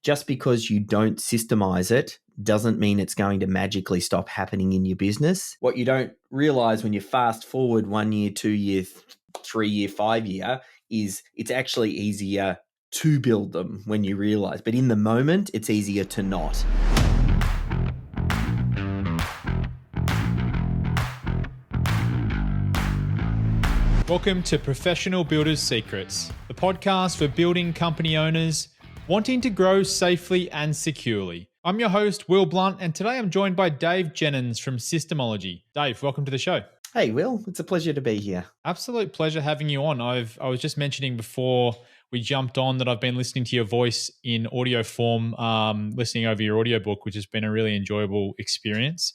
just because you don't systemize it doesn't mean it's going to magically stop happening in your business. What you don't realize when you fast forward 1 year, 2 year, 3 year, 5 year is it's actually easier to build them when you realize. But in the moment, it's easier to not. Welcome to Professional Builders Secrets, the podcast for building company owners wanting to grow safely and securely. I'm your host, Will Blunt, and today I'm joined by Dave Jenyns from Systemising. Dave, welcome to the show. Hey, Will, it's a pleasure to be here. Absolute pleasure having you on. I was just mentioning before we jumped on that I've been listening to your voice in audio form, listening over your audiobook, which has been a really enjoyable experience.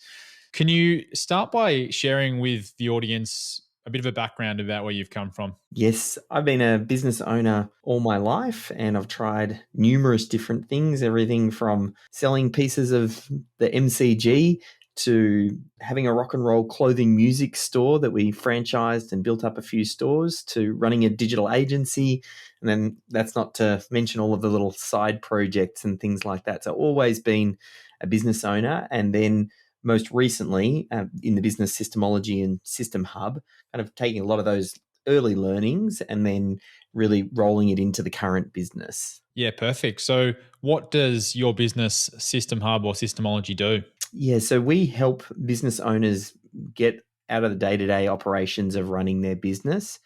Can you start by sharing with the audience a bit of a background about where you've come from? Yes, I've been a business owner all my life, and I've tried numerous different things, everything from selling pieces of the MCG to having a rock and roll clothing music store that we franchised and built up a few stores, to running a digital agency. And then that's not to mention all of the little side projects and things like that. So always been a business owner. And then most recently in the business Systemology and System Hub, kind of taking a lot of those early learnings and then really rolling it into the current business. Yeah, perfect. So what does your business System Hub or Systemology do? Yeah, so we help business owners get out of the day-to-day operations of running their business.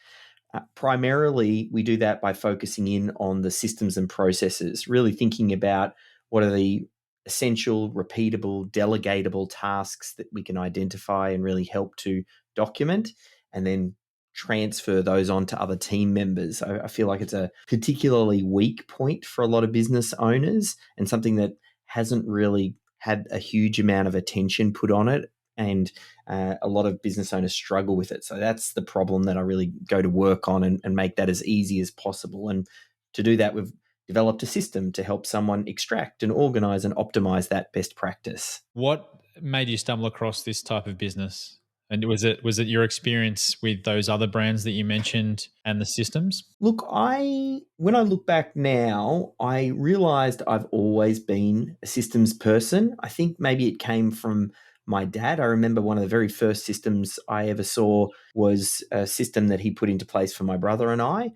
Primarily, we do that by focusing in on the systems and processes, really thinking about what are the essential, repeatable, delegatable tasks that we can identify and really help to document, and then transfer those on to other team members. I feel like it's a particularly weak point for a lot of business owners and something that hasn't really had a huge amount of attention put on it, and a lot of business owners struggle with it. So that's the problem that I really go to work on and make that as easy as possible. And to do that, we've developed a system to help someone extract and organize and optimize that best practice. What made you stumble across this type of business? And was it your experience with those other brands that you mentioned and the systems? Look, when I look back now, I realized I've always been a systems person. I think maybe it came from my dad. I remember one of the very first systems I ever saw was a system that he put into place for my brother and I.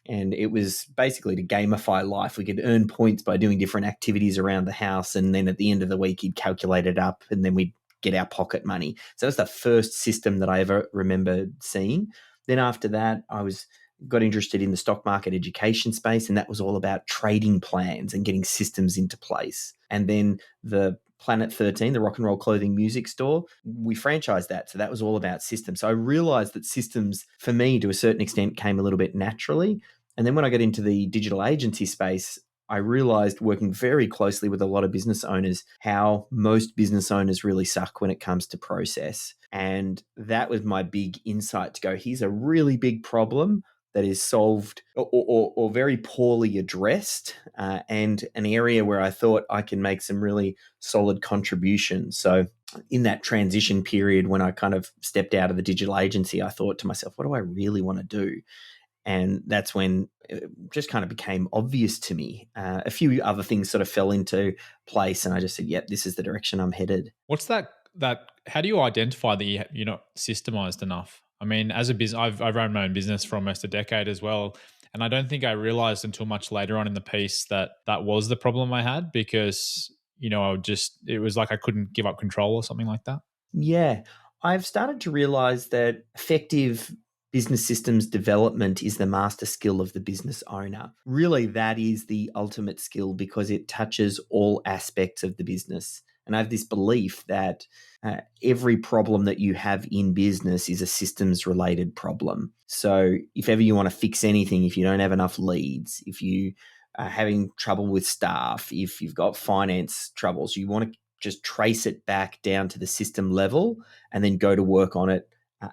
And it was basically to gamify life. We could earn points by doing different activities around the house. And then at the end of the week, he'd calculate it up and then we'd get our pocket money. So that was the first system that I ever remember seeing. Then after that, I got interested in the stock market education space, and that was all about trading plans and getting systems into place. And then the Planet 13, the rock and roll clothing music store, we franchised that. So that was all about systems. So I realized that systems, for me, to a certain extent, came a little bit naturally. And then when I got into the digital agency space, I realized, working very closely with a lot of business owners, how most business owners really suck when it comes to process. And that was my big insight to go, here's a really big problem that is solved or very poorly addressed, and an area where I thought I can make some really solid contributions. So in that transition period, when I kind of stepped out of the digital agency, I thought to myself, what do I really want to do? And that's when it just kind of became obvious to me. A few other things sort of fell into place, and I just said, yep, this is the direction I'm headed. What's that? How do you identify that you're not systemized enough? I mean, as a business, I've run my own business for almost a decade as well. And I don't think I realized until much later on in the piece that was the problem I had, because, it was like I couldn't give up control or something like that. Yeah. I've started to realize that effective business systems development is the master skill of the business owner. Really, that is the ultimate skill because it touches all aspects of the business. And I have this belief that every problem that you have in business is a systems related problem. So if ever you want to fix anything, if you don't have enough leads, if you are having trouble with staff, if you've got finance troubles, you want to just trace it back down to the system level and then go to work on it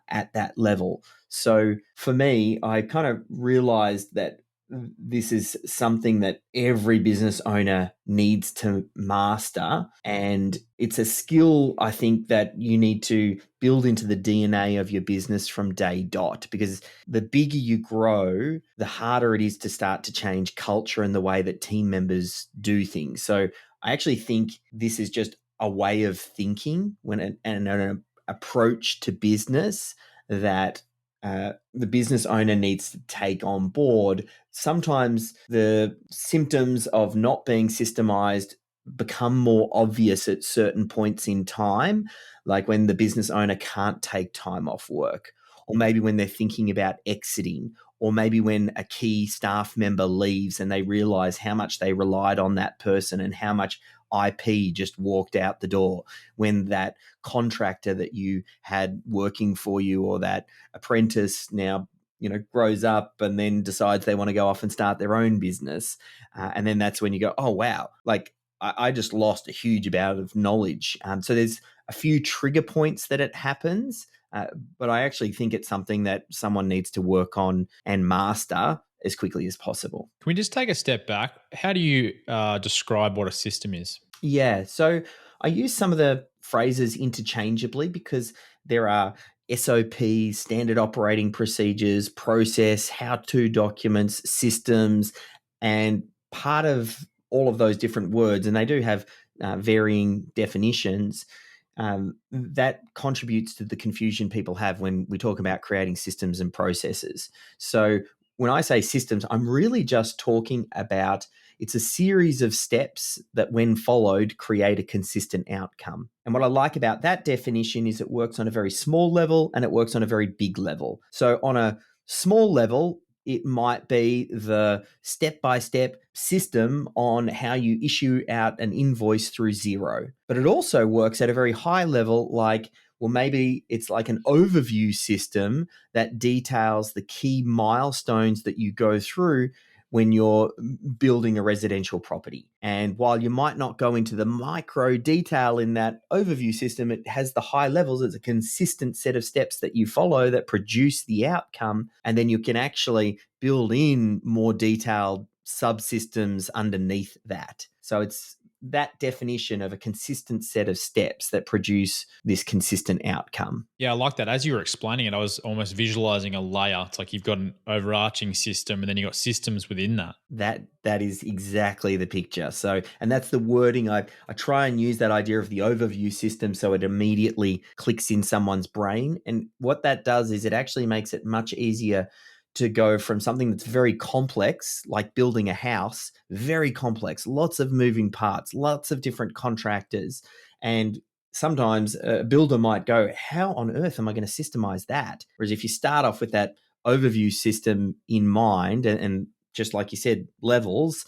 at that level. So for me, I kind of realized that this is something that every business owner needs to master. And it's a skill, I think, that you need to build into the DNA of your business from day dot, because the bigger you grow, the harder it is to start to change culture and the way that team members do things. So I actually think this is just a way of thinking and an approach to business that the business owner needs to take on board. Sometimes the symptoms of not being systemized become more obvious at certain points in time, like when the business owner can't take time off work, or maybe when they're thinking about exiting, or maybe when a key staff member leaves and they realize how much they relied on that person and how much IP just walked out the door, when that contractor that you had working for you or that apprentice now grows up and then decides they want to go off and start their own business, and then that's when you go, oh wow, like I just lost a huge amount of knowledge. So there's a few trigger points that it happens, but I actually think it's something that someone needs to work on and master as quickly as possible. Can we just take a step back? How do you describe what a system is? Yeah. So I use some of the phrases interchangeably because there are SOPs, standard operating procedures, process, how to documents, systems, and part of all of those different words, and they do have varying definitions. That contributes to the confusion people have when we talk about creating systems and processes. So when I say systems, I'm really just talking about it's a series of steps that, when followed, create a consistent outcome. And what I like about that definition is it works on a very small level and it works on a very big level. So on a small level, it might be the step-by-step system on how you issue out an invoice through Xero. But it also works at a very high level, like, well, maybe it's like an overview system that details the key milestones that you go through when you're building a residential property. And while you might not go into the micro detail in that overview system, it has the high levels. It's a consistent set of steps that you follow that produce the outcome. And then you can actually build in more detailed subsystems underneath that. So it's that definition of a consistent set of steps that produce this consistent outcome. Yeah, I like that. As you were explaining it, I was almost visualizing a layer. It's like you've got an overarching system and then you've got systems within that. That is exactly the picture. So, and that's the wording. I try and use that idea of the overview system so it immediately clicks in someone's brain. And what that does is it actually makes it much easier to go from something that's very complex, like building a house, very complex, lots of moving parts, lots of different contractors. And sometimes a builder might go, how on earth am I going to systemize that? Whereas if you start off with that overview system in mind and just like you said, levels,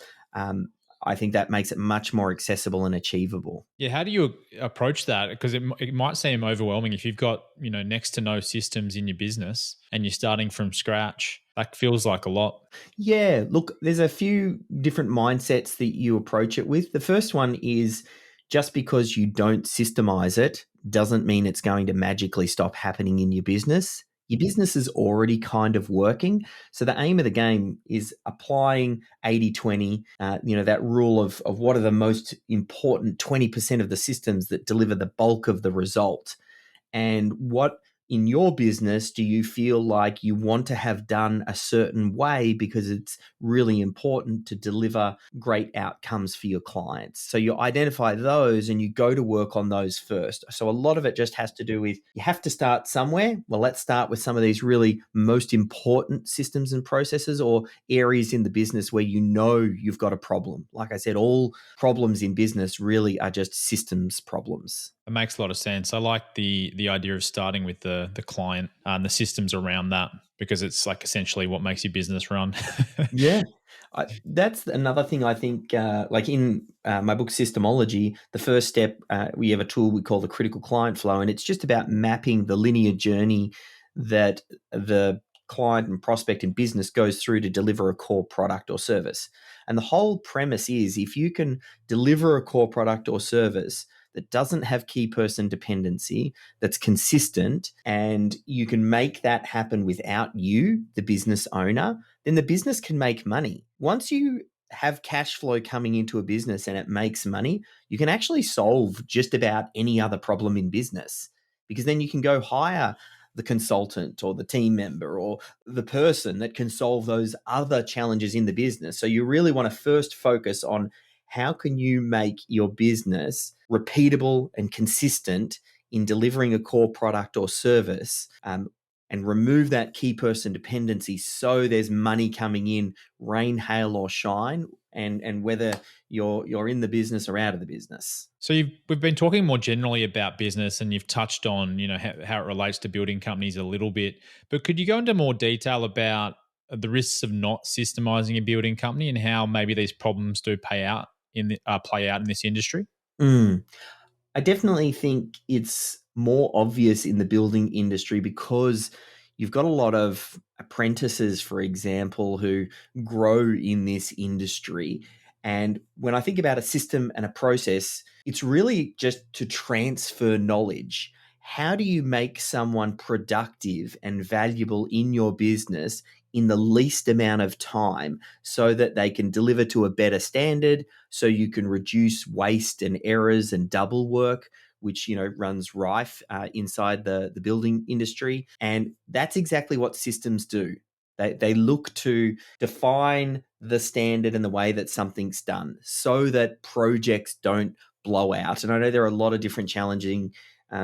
I think that makes it much more accessible and achievable. Yeah, how do you approach that? Because it might seem overwhelming if you've got next to no systems in your business and you're starting from scratch. That feels like a lot. Yeah, look, there's a few different mindsets that you approach it with. The first one is just because you don't systemize it doesn't mean it's going to magically stop happening in your business. Your business is already kind of working. So the aim of the game is applying 80-20, that rule of what are the most important 20% of the systems that deliver the bulk of the result. And what in your business do you feel like you want to have done a certain way because it's really important to deliver great outcomes for your clients? So you identify those and you go to work on those first. So a lot of it just has to do with you have to start somewhere. Well, let's start with some of these really most important systems and processes or areas in the business where you've got a problem. Like I said, all problems in business really are just systems problems. It makes a lot of sense. I like the idea of starting with the client and the systems around that because it's like essentially what makes your business run. Yeah. That's another thing I think, like in my book, Systemology, the first step, we have a tool we call the critical client flow, and it's just about mapping the linear journey that the client and prospect in business goes through to deliver a core product or service. And the whole premise is if you can deliver a core product or service that doesn't have key person dependency, that's consistent, and you can make that happen without you, the business owner, then the business can make money. Once you have cash flow coming into a business and it makes money, you can actually solve just about any other problem in business, because then you can go hire the consultant or the team member or the person that can solve those other challenges in the business. So you really want to first focus on how can you make your business repeatable and consistent in delivering a core product or service, and remove that key person dependency so there's money coming in, rain, hail, or shine, and whether you're in the business or out of the business. So we've been talking more generally about business, and you've touched on how it relates to building companies a little bit. But could you go into more detail about the risks of not systemizing a building company and how maybe these problems do play out in this industry? Mm. I definitely think it's more obvious in the building industry because you've got a lot of apprentices, for example, who grow in this industry. And when I think about a system and a process, it's really just to transfer knowledge. How do you make someone productive and valuable in your business in the least amount of time so that they can deliver to a better standard, so you can reduce waste and errors and double work, which runs rife inside the building industry. And that's exactly what systems do. They look to define the standard and the way that something's done so that projects don't blow out. And I know there are a lot of different challenging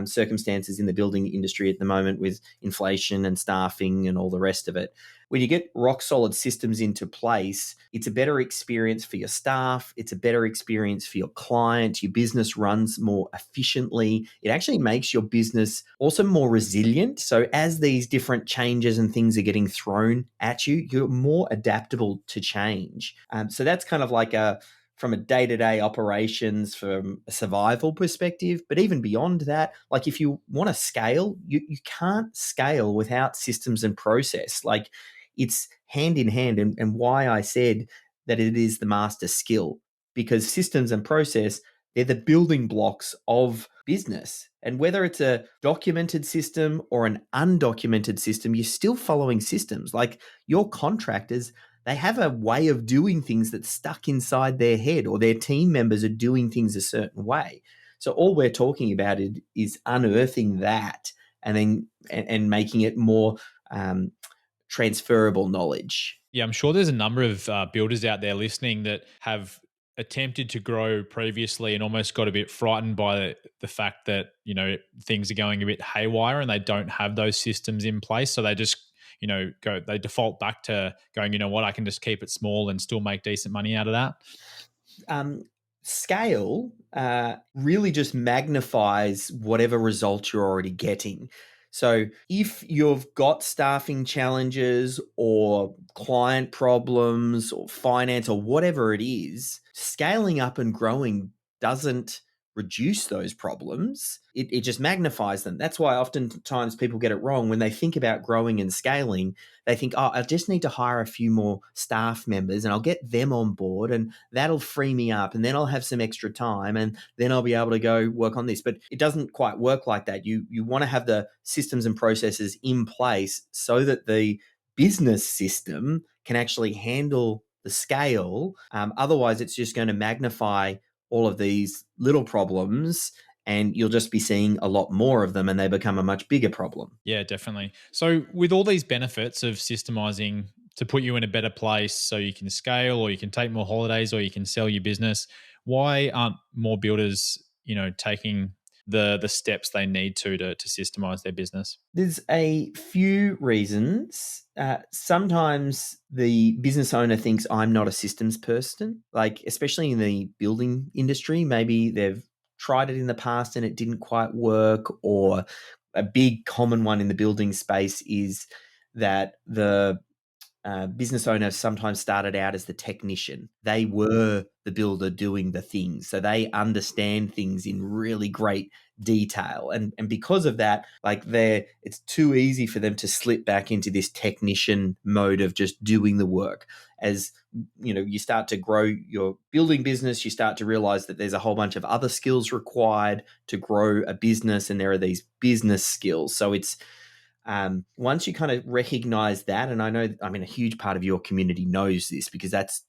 circumstances in the building industry at the moment with inflation and staffing and all the rest of it. When you get rock solid systems into place, it's a better experience for your staff. It's a better experience for your client. Your business runs more efficiently. It actually makes your business also more resilient. So as these different changes and things are getting thrown at you, you're more adaptable to change. So that's kind of like from a day-to-day operations, from a survival perspective. But even beyond that, like if you want to scale, you can't scale without systems and process. Like it's hand in hand, and why I said that it is the master skill, because systems and process, they're the building blocks of business. And whether it's a documented system or an undocumented system, you're still following systems. Like your contractors, they have a way of doing things that's stuck inside their head, or their team members are doing things a certain way. So all we're talking about is unearthing that and then and making it more transferable knowledge. Yeah, I'm sure there's a number of builders out there listening that have attempted to grow previously and almost got a bit frightened by the fact that things are going a bit haywire and they don't have those systems in place. So they just they default back to going, what, I can just keep it small and still make decent money out of that. Scale really just magnifies whatever result you're already getting. So if you've got staffing challenges or client problems or finance or whatever it is, scaling up and growing doesn't reduce those problems. It just magnifies them. That's why oftentimes people get it wrong. When they think about growing and scaling, they think, oh, I just need to hire a few more staff members and I'll get them on board and that'll free me up, and then I'll have some extra time and then I'll be able to go work on this. But it doesn't quite work like that. You want to have the systems and processes in place so that the business system can actually handle the scale. Otherwise, it's just going to magnify all of these little problems and you'll just be seeing a lot more of them and they become a much bigger problem. Yeah, definitely. So with all these benefits of systemizing to put you in a better place so you can scale or you can take more holidays or you can sell your business, why aren't more builders, taking the steps they need to systemize their business? There's a few reasons. Sometimes the business owner thinks I'm not a systems person, like especially in the building industry. Maybe they've tried it in the past and it didn't quite work, or a big common one in the building space is that the business owner sometimes started out as the technician. They were the builder doing the things. So they understand things in really great detail. And because of that, like it's too easy for them to slip back into this technician mode of just doing the work. As you start to grow your building business, you start to realize that there's a whole bunch of other skills required to grow a business, and there are these business skills. So it's once you kind of recognize that, and a huge part of your community knows this because that's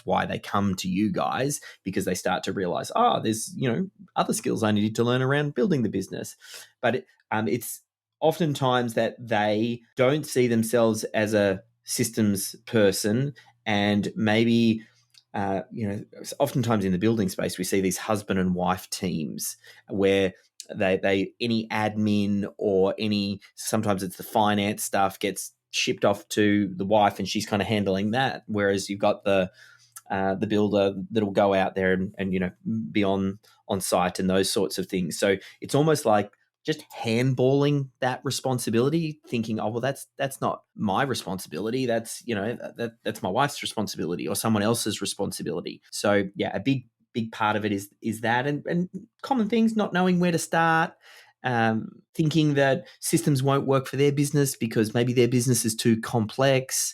why they come to you guys, because they start to realize, there's, other skills I need to learn around building the business. But it's oftentimes that they don't see themselves as a systems person, and maybe, oftentimes in the building space, we see these husband and wife teams where they any admin or sometimes it's the finance stuff gets shipped off to the wife, and she's kind of handling that, whereas you've got the builder that'll go out there and be on site and those sorts of things. So it's almost like just handballing that responsibility, thinking, oh well, that's not my responsibility, that's that's my wife's responsibility or someone else's responsibility. So yeah, a big part of it is that, and common things, not knowing where to start, thinking that systems won't work for their business because maybe their business is too complex,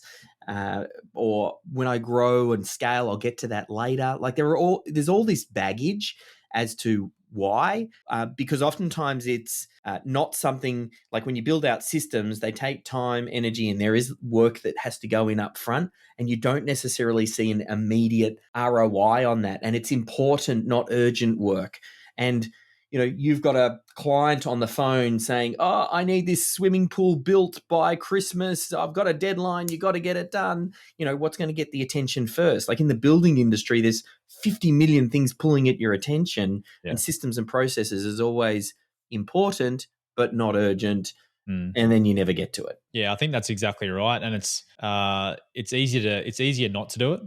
or when I grow and scale, I'll get to that later. Like there's all this baggage as to why, because oftentimes it's not something like when you build out systems, they take time, energy, and there is work that has to go in up front, and you don't necessarily see an immediate ROI on that. And it's important, not urgent work. And you've got a client on the phone saying, oh, I need this swimming pool built by Christmas. I've got a deadline. You got to get it done. What's going to get the attention first? Like in the building industry, there's 50 million things pulling at your attention, and systems and processes is always important, but not urgent. And then you never get to it. Yeah, I think that's exactly right. And it's easier not to do it.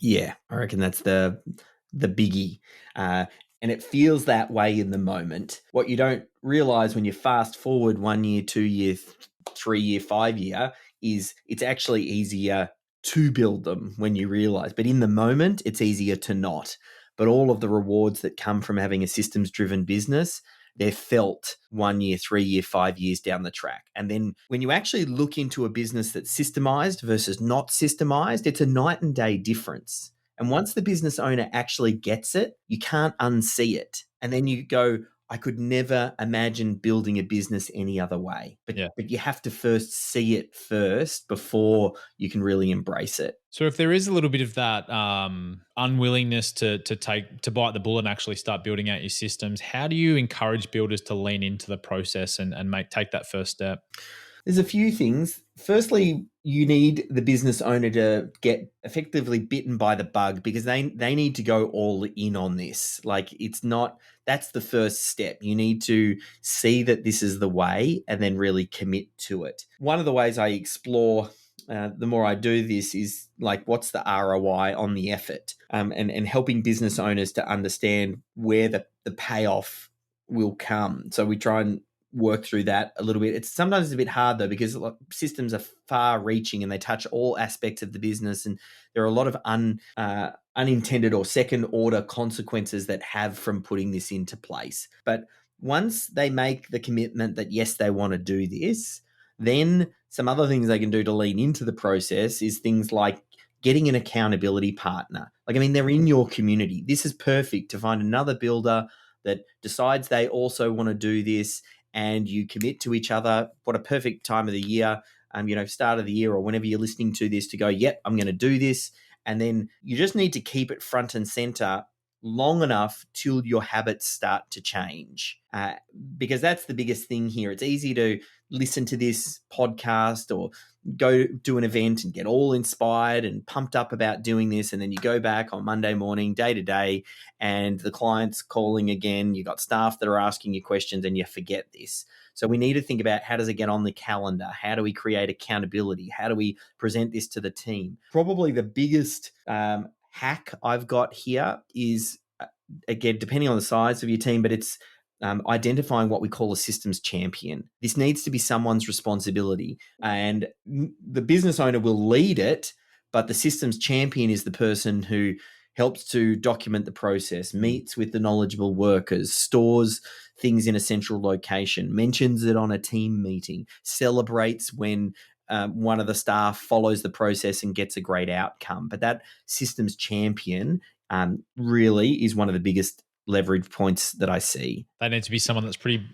Yeah, I reckon that's the biggie. And it feels that way in the moment. What you don't realize when you fast forward 1 year, 2 year, 3 year, 5 year is it's actually easier to build them when you realize. But in the moment, it's easier to not. But all of the rewards that come from having a systems driven business, they're felt 1 year, 3 year, 5 years down the track. And then when you actually look into a business that's systemized versus not systemized, it's a night and day difference. And once the business owner actually gets it, you can't unsee it. And then you go, I could never imagine building a business any other way. But you have to first see it first before you can really embrace it. So if there is a little bit of that unwillingness to bite the bullet and actually start building out your systems, how do you encourage builders to lean into the process and take that first step? There's a few things. Firstly, you need the business owner to get effectively bitten by the bug, because they need to go all in on this. Like that's the first step. You need to see that this is the way and then really commit to it. One of the ways I explore the more I do this is like, what's the ROI on the effort, and helping business owners to understand where the payoff will come. So we try and work through that a little bit. It's sometimes a bit hard though, because systems are far reaching and they touch all aspects of the business, and there are a lot of unintended or second order consequences that have from putting this into place. But once they make the commitment that yes, they want to do this, then some other things they can do to lean into the process is things like getting an accountability partner. They're in your community. This is perfect to find another builder that decides they also want to do this, and you commit to each other. What a perfect time of the year, start of the year or whenever you're listening to this, to go, yep, I'm going to do this. And then you just need to keep it front and center long enough till your habits start to change. Because that's the biggest thing here. It's easy to listen to this podcast or go do an event and get all inspired and pumped up about doing this. And then you go back on Monday morning, day to day, and the client's calling again. You got staff that are asking you questions and you forget this. So we need to think about, how does it get on the calendar? How do we create accountability? How do we present this to the team? Probably the biggest hack I've got here is, again, depending on the size of your team, but it's identifying what we call a systems champion. This needs to be someone's responsibility, and the business owner will lead it, but the systems champion is the person who helps to document the process, meets with the knowledgeable workers, stores things in a central location, mentions it on a team meeting, celebrates when one of the staff follows the process and gets a great outcome. But that systems champion really is one of the biggest leverage points that I see. They need to be someone that's pretty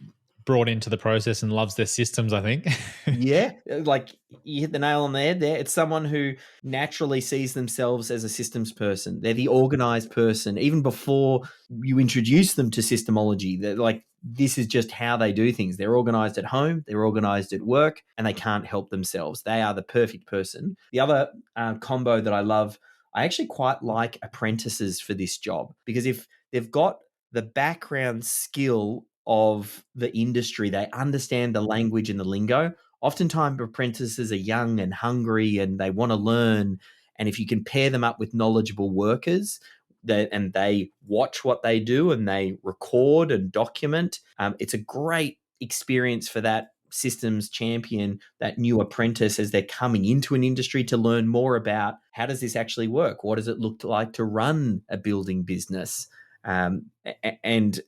brought into the process and loves their systems, I think. Yeah, like you hit the nail on the head there. It's someone who naturally sees themselves as a systems person. They're the organized person. Even before you introduce them to systemology, they're like, this is just how they do things. They're organized at home, they're organized at work, and they can't help themselves. They are the perfect person. The other combo that I love, I actually quite like apprentices for this job, because if they've got the background skill of the industry, they understand the language and the lingo. Oftentimes, apprentices are young and hungry and they want to learn. And if you can pair them up with knowledgeable workers and they watch what they do and they record and document, it's a great experience for that systems champion, that new apprentice, as they're coming into an industry to learn more about how does this actually work? What does it look like to run a building business? And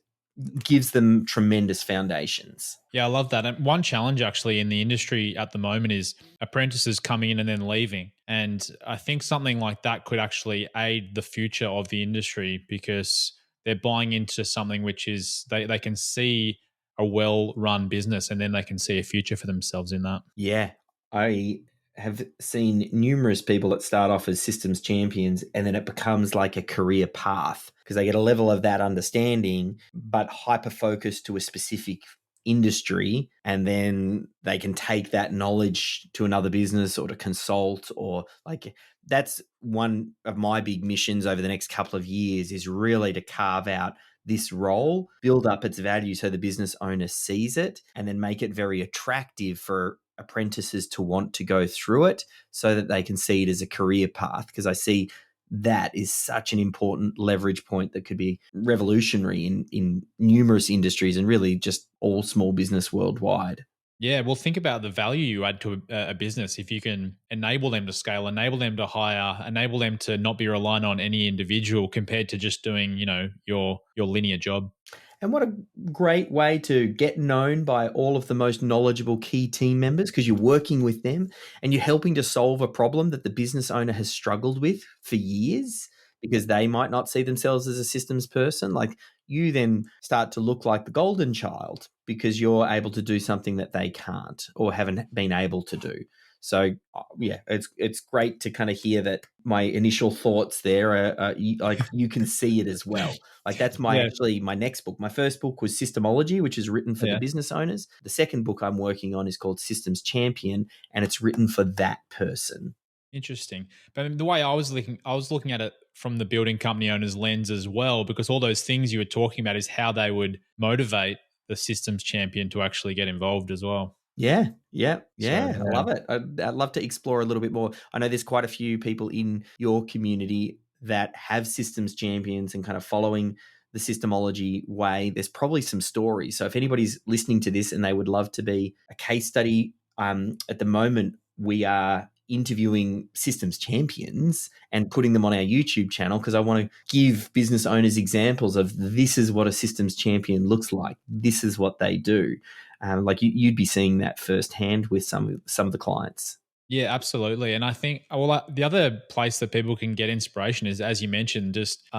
gives them tremendous foundations. Yeah, I love that. And one challenge actually in the industry at the moment is apprentices coming in and then leaving. And I think something like that could actually aid the future of the industry, because they're buying into something which is they can see a well run business, and then they can see a future for themselves in that. Yeah, I have seen numerous people that start off as systems champions and then it becomes like a career path because they get a level of that understanding, but hyper focused to a specific industry. And then they can take that knowledge to another business or to consult, or like that's one of my big missions over the next couple of years, is really to carve out this role, build up its value so the business owner sees it, and then make it very attractive for apprentices to want to go through it so that they can see it as a career path. Because I see that is such an important leverage point that could be revolutionary in numerous industries and really just all small business worldwide. Yeah, well, think about the value you add to a business if you can enable them to scale, enable them to hire, enable them to not be reliant on any individual compared to just doing, your linear job. And what a great way to get known by all of the most knowledgeable key team members, because you're working with them and you're helping to solve a problem that the business owner has struggled with for years because they might not see themselves as a systems person. Like, you then start to look like the golden child because you're able to do something that they can't or haven't been able to do. So yeah, it's great to kind of hear that my initial thoughts there are like you can see it as well. Like that's Yeah, my next book. My first book was Systemology, which is written for the yeah. business owners. The second book I'm working on is called Systems Champion, and it's written for that person. Interesting. But the way I was looking at it from the building company owner's lens as well, because all those things you were talking about is how they would motivate the systems champion to actually get involved as well. Yeah, yeah, So yeah. I yeah. love it. I'd love to explore a little bit more. I know there's quite a few people in your community that have systems champions and kind of following the systemology way. There's probably some stories. So if anybody's listening to this and they would love to be a case study, at the moment we are interviewing systems champions and putting them on our YouTube channel because I want to give business owners examples of this is what a systems champion looks like. This is what they do. Like you'd be seeing that firsthand with some of the clients. Yeah, absolutely. And I think, the other place that people can get inspiration is, as you mentioned, just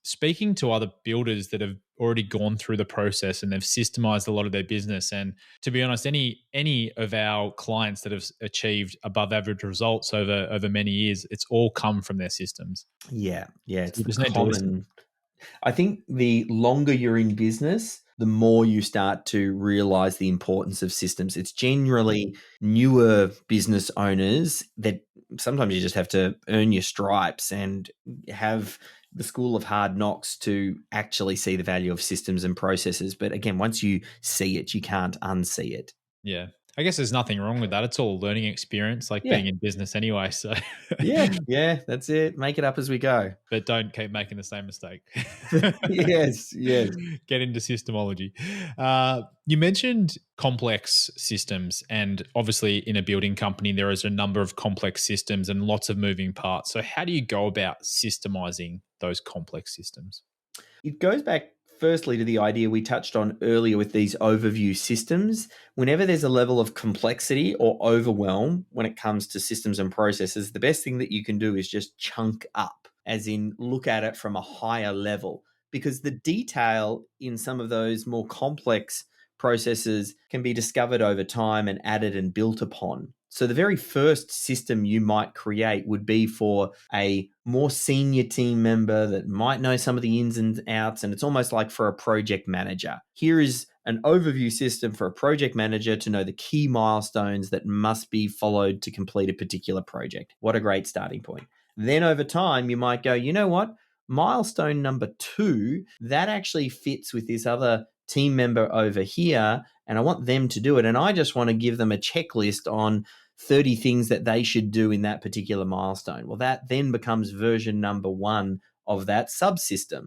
speaking to other builders that have already gone through the process and they've systemized a lot of their business. And to be honest, any of our clients that have achieved above average results over many years, it's all come from their systems. Yeah, yeah, So it's you the just need to listen. common. I think the longer you're in business, the more you start to realize the importance of systems. It's generally newer business owners that sometimes you just have to earn your stripes and have the school of hard knocks to actually see the value of systems and processes. But again, once you see it, you can't unsee it. Yeah. I guess there's nothing wrong with that. It's all a learning experience, like Yeah. being in business anyway. So, Yeah. Yeah. That's it. Make it up as we go. but don't keep making the same mistake. Yes. Yes. Get into systemology. You mentioned complex systems, and obviously, in a building company, there is a number of complex systems and lots of moving parts. So, how do you go about systemizing those complex systems? It goes back firstly to the idea we touched on earlier with these overview systems. Whenever there's a level of complexity or overwhelm when it comes to systems and processes, the best thing that you can do is just chunk up, as in look at it from a higher level. Because the detail in some of those more complex processes can be discovered over time and added and built upon. So, the very first system you might create would be for a more senior team member that might know some of the ins and outs. And it's almost like for a project manager. Here is an overview system for a project manager to know the key milestones that must be followed to complete a particular project. What a great starting point. Then over time, you might go, you know what? Milestone number 2, that actually fits with this other team member over here, and I want them to do it. And I just want to give them a checklist on 30 things that they should do in that particular milestone. Well, that then becomes version number 1 of that subsystem.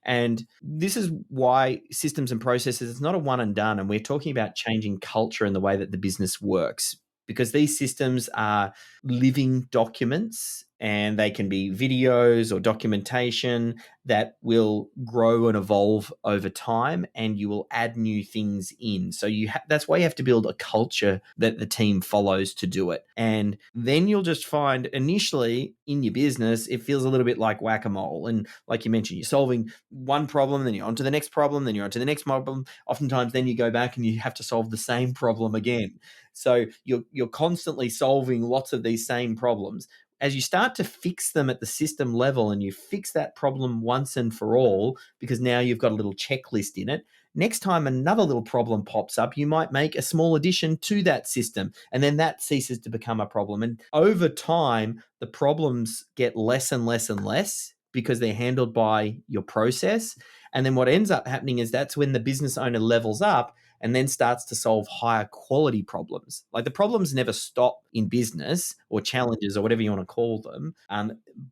And this is why systems and processes, it's not a one and done. And we're talking about changing culture and the way that the business works, because these systems are living documents, and they can be videos or documentation that will grow and evolve over time, and you will add new things in. So that's why you have to build a culture that the team follows to do it. And then you'll just find initially in your business, it feels a little bit like whack-a-mole. And like you mentioned, you're solving one problem, then you're on to the next problem, then you're on to the next problem. Oftentimes then you go back and you have to solve the same problem again. So you're constantly solving lots of these same problems. As you start to fix them at the system level and you fix that problem once and for all, because now you've got a little checklist in it, next time another little problem pops up, you might make a small addition to that system, and then that ceases to become a problem. And over time, the problems get less and less and less because they're handled by your process. And then what ends up happening is that's when the business owner levels up and then starts to solve higher quality problems. Like, the problems never stop in business, or challenges, or whatever you want to call them.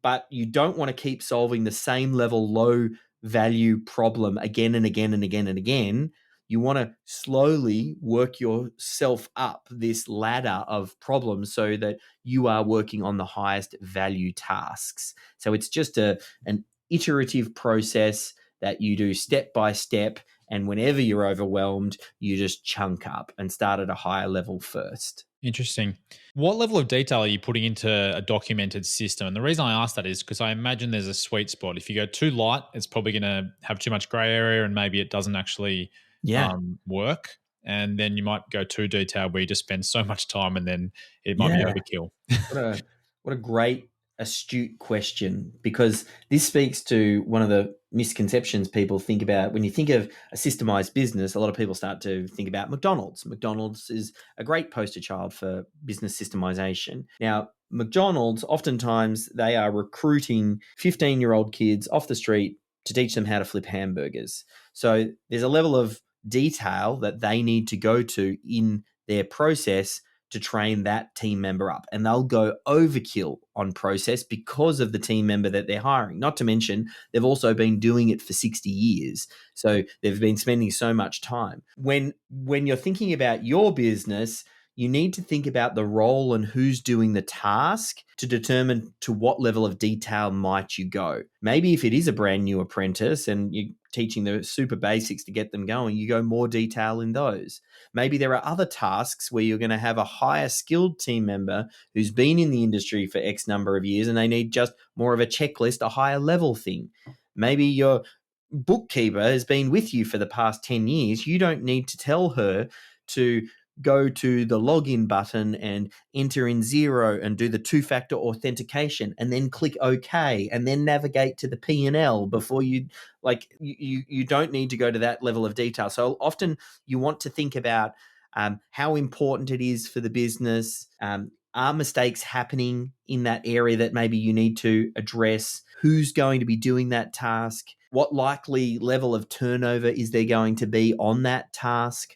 But you don't want to keep solving the same level low value problem again and again and again and again. You want to slowly work yourself up this ladder of problems so that you are working on the highest value tasks. So it's just an iterative process that you do step by step. And whenever you're overwhelmed, you just chunk up and start at a higher level first. Interesting. What level of detail are you putting into a documented system? And the reason I ask that is because I imagine there's a sweet spot. If you go too light, it's probably going to have too much gray area and maybe it doesn't actually Yeah. work. And then you might go too detailed where you just spend so much time and then it might be Yeah. overkill. What a great astute question, because this speaks to one of the misconceptions people think about when you think of a systemized business. A lot of people start to think about McDonald's. McDonald's is a great poster child for business systemization. Now, McDonald's, oftentimes they are recruiting 15-year-old kids off the street to teach them how to flip hamburgers. So there's a level of detail that they need to go to in their process to train that team member up. And they'll go overkill on process because of the team member that they're hiring. Not to mention, they've also been doing it for 60 years. So they've been spending so much time. When you're thinking about your business, you need to think about the role and who's doing the task to determine to what level of detail might you go. Maybe if it is a brand new apprentice and you're teaching the super basics to get them going, you go more detail in those. Maybe there are other tasks where you're going to have a higher skilled team member who's been in the industry for X number of years and they need just more of a checklist, a higher level thing. Maybe your bookkeeper has been with you for the past 10 years. You don't need to tell her to go to the login button and enter in Xero and do the two-factor authentication and then click OK and then navigate to the P&L before you don't need to go to that level of detail. So often you want to think about how important it is for the business. Are mistakes happening in that area that maybe you need to address? Who's going to be doing that task? What likely level of turnover is there going to be on that task?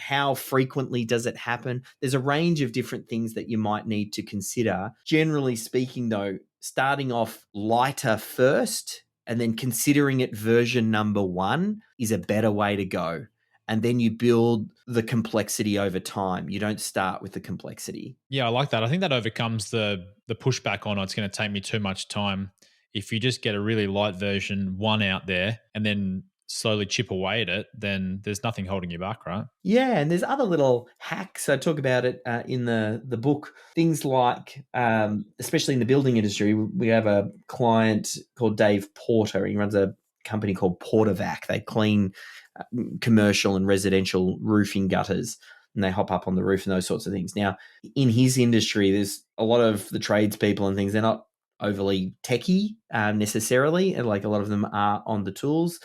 How frequently does it happen? There's a range of different things that you might need to consider. Generally speaking, though, starting off lighter first and then considering it version number one is a better way to go. And then you build the complexity over time. You don't start with the complexity. Yeah, I like that. I think that overcomes the pushback on, "Oh, it's going to take me too much time." If you just get a really light version one out there and then slowly chip away at it, then there's nothing holding you back, right? Yeah, and there's other little hacks. I talk about it in the book. Things like, especially in the building industry, we have a client called Dave Porter. He runs a company called Portervac. They clean commercial and residential roofing gutters, and they hop up on the roof and those sorts of things. Now, in his industry, there's a lot of the tradespeople and things. They're not overly techie necessarily, and like a lot of them are on the tools.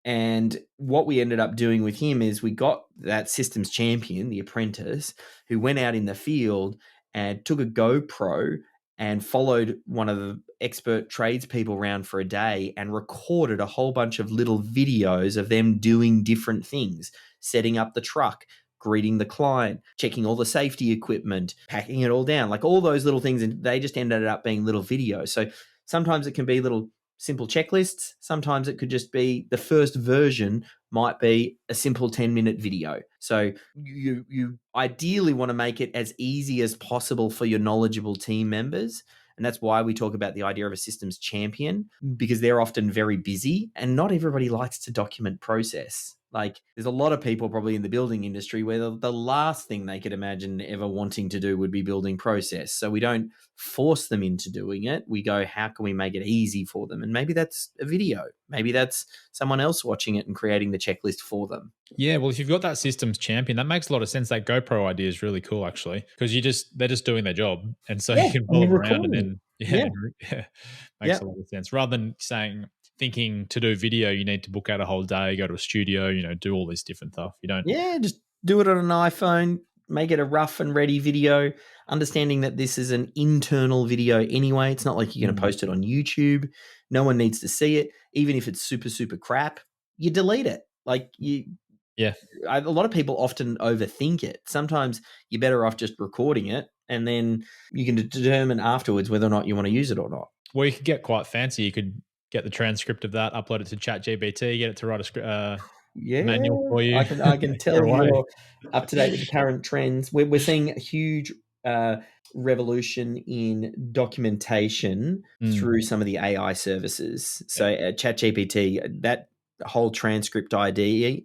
And what we ended up doing with him is we got that systems champion, the apprentice, who went out in the field and took a GoPro and followed one of the expert tradespeople around for a day and recorded a whole bunch of little videos of them doing different things, setting up the truck, greeting the client, checking all the safety equipment, packing it all down, like all those little things. And they just ended up being little videos. So sometimes it can be little simple checklists. Sometimes it could just be the first version might be a simple 10-minute video. So you ideally want to make it as easy as possible for your knowledgeable team members. And that's why we talk about the idea of a systems champion, because they're often very busy and not everybody likes to document process. Like there's a lot of people probably in the building industry where the last thing they could imagine ever wanting to do would be building process. So we don't force them into doing it. We go, how can we make it easy for them? And maybe that's a video. Maybe that's someone else watching it and creating the checklist for them. Yeah, well, if you've got that systems champion, that makes a lot of sense. That GoPro idea is really cool, actually, because they're just doing their job, and so Yeah. you can And follow you're them around, and recording it. then Yeah. yeah, makes Yeah. a lot of sense. Rather than thinking to do video, you need to book out a whole day, go to a studio, do all this different stuff. You don't. Yeah. Just do it on an iPhone, make it a rough and ready video, understanding that this is an internal video anyway. It's not like you're going to post it on YouTube. No one needs to see it. Even if it's super, super crap, you delete it. Like Yeah. a lot of people often overthink it. Sometimes you're better off just recording it and then you can determine afterwards whether or not you want to use it or not. Well, you could get quite fancy. You could get the transcript of that, upload it to ChatGPT, get it to write a Yeah, manual for you. I can You're tell away. you're up to date with the current trends. We're seeing a huge revolution in documentation through some of the AI services. So ChatGPT, that whole transcript idea,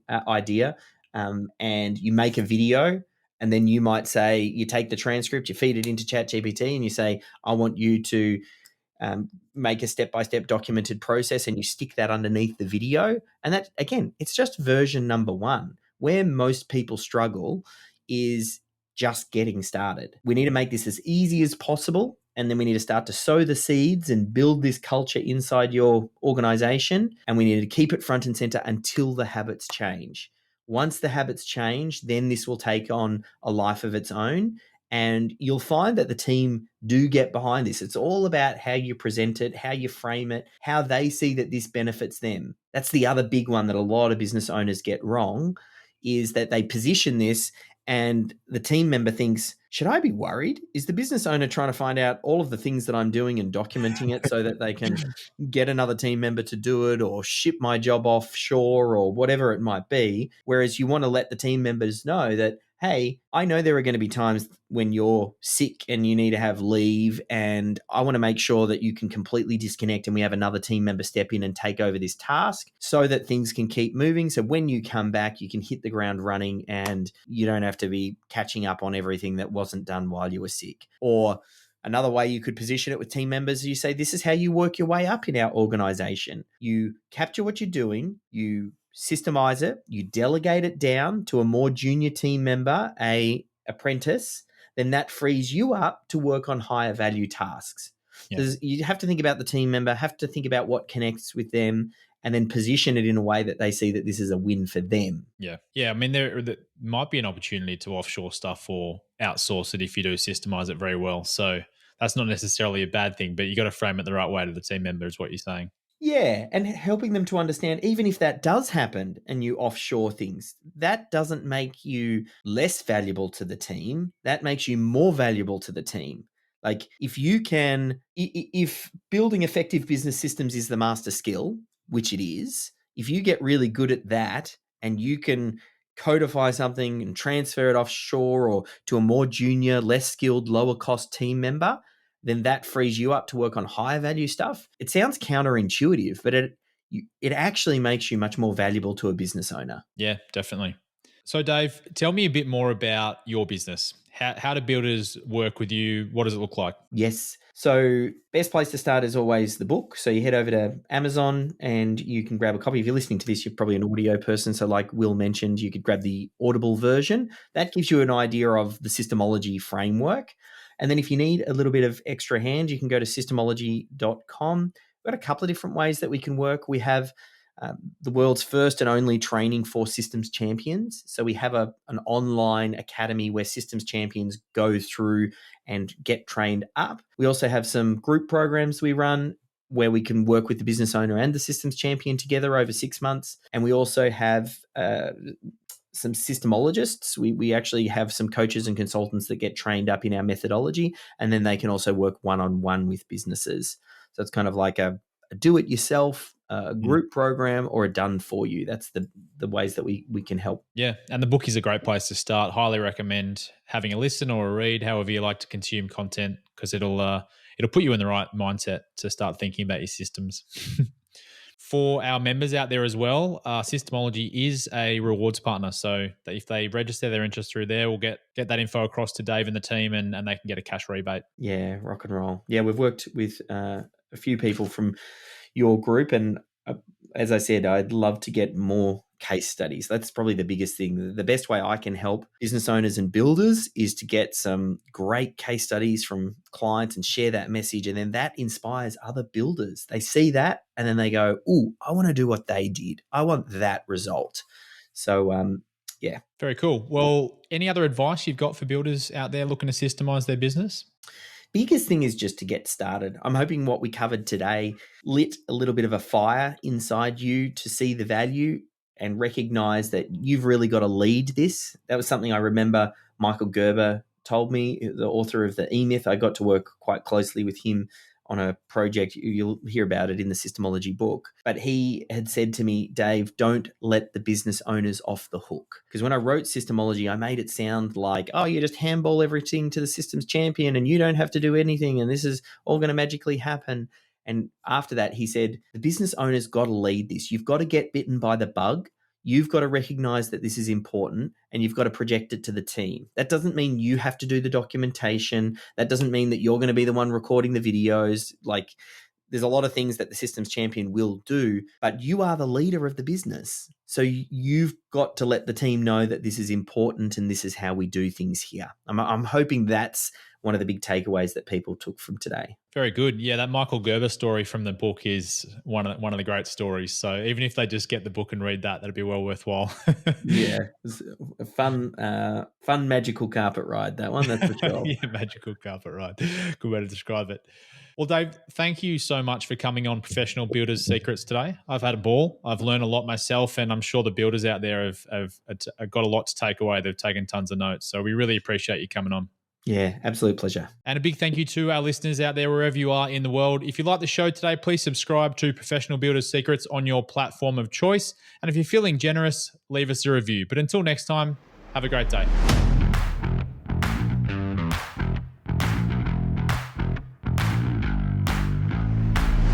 and you make a video, and then you might say you take the transcript, you feed it into ChatGPT, and you say, I want you to make a step-by-step documented process, and you stick that underneath the video. And that, again, it's just version number one. Where most people struggle is just getting started. We need to make this as easy as possible, and then we need to start to sow the seeds and build this culture inside your organization, and we need to keep it front and center until the habits change. Once the habits change, then this will take on a life of its own, and you'll find that the team do get behind this. It's all about how you present it, how you frame it, how they see that this benefits them. That's the other big one that a lot of business owners get wrong, is that they position this and the team member thinks, should I be worried? Is the business owner trying to find out all of the things that I'm doing and documenting it so that they can get another team member to do it or ship my job offshore or whatever it might be? Whereas you want to let the team members know that, hey, I know there are going to be times when you're sick and you need to have leave, and I want to make sure that you can completely disconnect and we have another team member step in and take over this task so that things can keep moving. So when you come back, you can hit the ground running and you don't have to be catching up on everything that wasn't done while you were sick. Or another way you could position it with team members, you say, this is how you work your way up in our organization. You capture what you're doing, you systemize it, you delegate it down to a more junior team member, a apprentice, then that frees you up to work on higher value tasks. Yeah. You have to think about the team member, have to think about what connects with them, and then position it in a way that they see that this is a win for them. Yeah. Yeah. I mean, there might be an opportunity to offshore stuff or outsource it if you do systemize it very well. So that's not necessarily a bad thing, but you got to frame it the right way to the team member, is what you're saying. Yeah, and helping them to understand, even if that does happen and you offshore things, that doesn't make you less valuable to the team. That makes you more valuable to the team. Like if you can, if building effective business systems is the master skill, which it is, if you get really good at that and you can codify something and transfer it offshore or to a more junior, less skilled, lower cost team member, then that frees you up to work on higher value stuff. It sounds counterintuitive, but it actually makes you much more valuable to a business owner. Yeah, definitely. So, Dave, tell me a bit more about your business. How do builders work with you? What does it look like? Yes. So, best place to start is always the book. So, you head over to Amazon and you can grab a copy. If you're listening to this, you're probably an audio person. So, like Will mentioned, you could grab the Audible version. That gives you an idea of the Systemology framework. And then, if you need a little bit of extra hand, you can go to systemising.com. We've got a couple of different ways that we can work. We have the world's first and only training for systems champions. So we have an online academy where systems champions go through and get trained up. We also have some group programs we run where we can work with the business owner and the systems champion together over 6 months. And we also have some systemologists. We actually have some coaches and consultants that get trained up in our methodology, and then they can also work one-on-one with businesses. So it's kind of like a do-it-yourself, a group program, or a done for you. That's the ways that we can help. Yeah, and the book is a great place to start. Highly recommend having a listen or a read, however you like to consume content, because it'll put you in the right mindset to start thinking about your systems. For our members out there as well, Systemology is a rewards partner. So that if they register their interest through there, we'll get that info across to Dave and the team, and they can get a cash rebate. Yeah, rock and roll. Yeah, we've worked with a few people from your group, and as I said, I'd love to get more case studies. That's probably the biggest thing. The best way I can help business owners and builders is to get some great case studies from clients and share that message. And then that inspires other builders. They see that and then they go, "Ooh, I want to do what they did. I want that result." So, yeah. Very cool. Well, any other advice you've got for builders out there looking to systemize their business? Biggest thing is just to get started. I'm hoping what we covered today lit a little bit of a fire inside you to see the value and recognize that you've really got to lead this. That was something I remember Michael Gerber told me, the author of the E-Myth. I got to work quite closely with him on a project. You'll hear about it in the Systemology book. But he had said to me, "Dave, don't let the business owners off the hook." Because when I wrote Systemology, I made it sound like, oh, you just handball everything to the systems champion and you don't have to do anything and this is all going to magically happen. And after that, he said, the business owner's got to lead this. You've got to get bitten by the bug. You've got to recognize that this is important and you've got to project it to the team. That doesn't mean you have to do the documentation. That doesn't mean that you're going to be the one recording the videos. Like, there's a lot of things that the systems champion will do, but you are the leader of the business. So you've got to let the team know that this is important and this is how we do things here. I'm hoping that's one of the big takeaways that people took from today. Very good. Yeah, that Michael Gerber story from the book is one of the great stories. So even if they just get the book and read that, that'd be well worthwhile. Yeah, it's a fun magical carpet ride, that one, that's for sure. Yeah, magical carpet ride. Good way to describe it. Well, Dave, thank you so much for coming on Professional Builders Secrets today. I've had a ball. I've learned a lot myself, and I'm sure the builders out there have got a lot to take away. They've taken tons of notes. So we really appreciate you coming on. Yeah, absolute pleasure. And a big thank you to our listeners out there, wherever you are in the world. If you like the show today, please subscribe to Professional Builders Secrets on your platform of choice. And if you're feeling generous, leave us a review. But until next time, have a great day.